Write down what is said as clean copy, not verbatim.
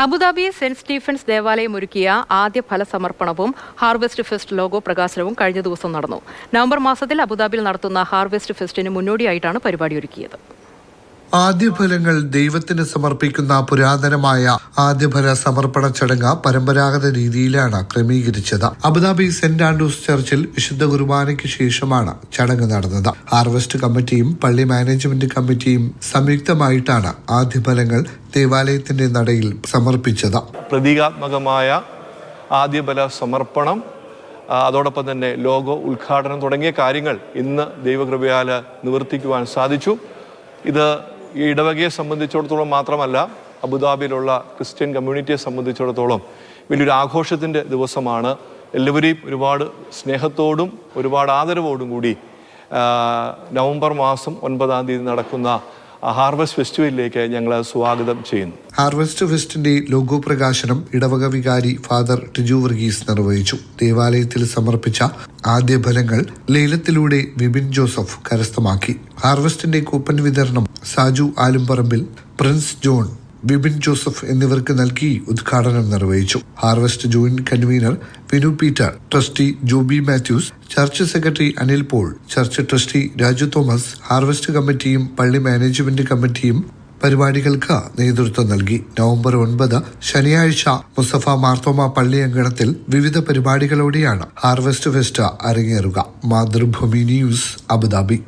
Abu Dhabi saint Stephen's ദേവാലയം ഒരുക്കിയ ആദ്യ ഫലസമർപ്പണവും ഹാർവെസ്റ്റ് ഫെസ്റ്റ് ലോഗോ പ്രകാശനവും കഴിഞ്ഞ ദിവസം നടന്നു. നവംബർ മാസത്തിൽ അബുദാബിയിൽ നടത്തുന്ന ഹാർവെസ്റ്റ് ഫെസ്റ്റിന് മുന്നോടിയായിട്ടാണ് പരിപാടി ഒരുക്കിയത്. ആദ്യഫലങ്ങൾ ദൈവത്തിന് സമർപ്പിക്കുന്ന പുരാതനമായ ആദ്യഫല സമർപ്പണ ചടങ്ങ് പരമ്പരാഗത രീതിയിലാണ് ക്രമീകരിച്ചത്. അബുദാബി സെന്റ് ആൻഡ്രൂസ് ചർച്ചിൽ വിശുദ്ധ കുർബാനയ്ക്ക് ശേഷമാണ് ചടങ്ങ് നടന്നത്. ഹാർവെസ്റ്റ് കമ്മിറ്റിയും പള്ളി മാനേജ്മെന്റ് കമ്മിറ്റിയും സംയുക്തമായിട്ടാണ് ആദ്യഫലങ്ങൾ ദേവാലയത്തിന്റെ നടയിൽ സമർപ്പിച്ചത്. പ്രതീകാത്മകമായ ആദ്യഫല സമർപ്പണം, അതോടൊപ്പം തന്നെ ലോഗോ ഉദ്ഘാടനം തുടങ്ങിയ കാര്യങ്ങൾ ഇന്ന് ദൈവകൃപയാൽ നിവർത്തിക്കുവാൻ സാധിച്ചു. ഇത് ഈ ഇടവകയെ സംബന്ധിച്ചിടത്തോളം മാത്രമല്ല, അബുദാബിയിലുള്ള ക്രിസ്ത്യൻ കമ്മ്യൂണിറ്റിയെ സംബന്ധിച്ചിടത്തോളം വലിയൊരു ആഘോഷത്തിൻ്റെ ദിവസമാണ്. എല്ലാവരെയും ഒരുപാട് സ്നേഹത്തോടും ഒരുപാട് ആദരവോടും കൂടി നവംബർ മാസം 9-ാം തീയതി നടക്കുന്ന ഹാർവെസ്റ്റ് ഫെസ്റ്റിവലിലേക്ക് ഞങ്ങൾ സ്വാഗതം ചെയ്യുന്നു. ഹാർവെസ്റ്റ് ഫെസ്റ്റിന്റെ ലോഗോ പ്രകാശനം ഇടവക വികാരി ഫാദർ ടിജു വർഗീസ് നിർവഹിച്ചു. ദേവാലയത്തിൽ സമർപ്പിച്ച ആദ്യ ഫലങ്ങൾ ലേലത്തിലൂടെ വിപിൻ ജോസഫ് കരസ്ഥമാക്കി. ഹാർവെസ്റ്റിന്റെ കൂപ്പൺ വിതരണം സാജു ആലുംപറമ്പിൽ, പ്രിൻസ് ജോൺ, വിപിൻ ജോസഫ് എന്നിവർക്ക് നൽകി ഉദ്ഘാടനം നിർവഹിച്ചു. Harvest joint convener Vinu Peter, trustee Joby Mathews, church secretary Anil Paul, church trustee Raju Thomas, harvest കമ്മിറ്റിയും പള്ളി മാനേജ്മെന്റ് കമ്മിറ്റിയും പരിപാടികൾക്ക് നേതൃത്വം നൽകി. നവംബർ 9 ശനിയാഴ്ച മുസഫ മാർത്തോമ പള്ളി അങ്കണത്തിൽ വിവിധ പരിപാടികളോടെയാണ് ഹാർവെസ്റ്റ് ഫെസ്റ്റ് അരങ്ങേറുക. Mathrubhumi news, Abu Dhabi.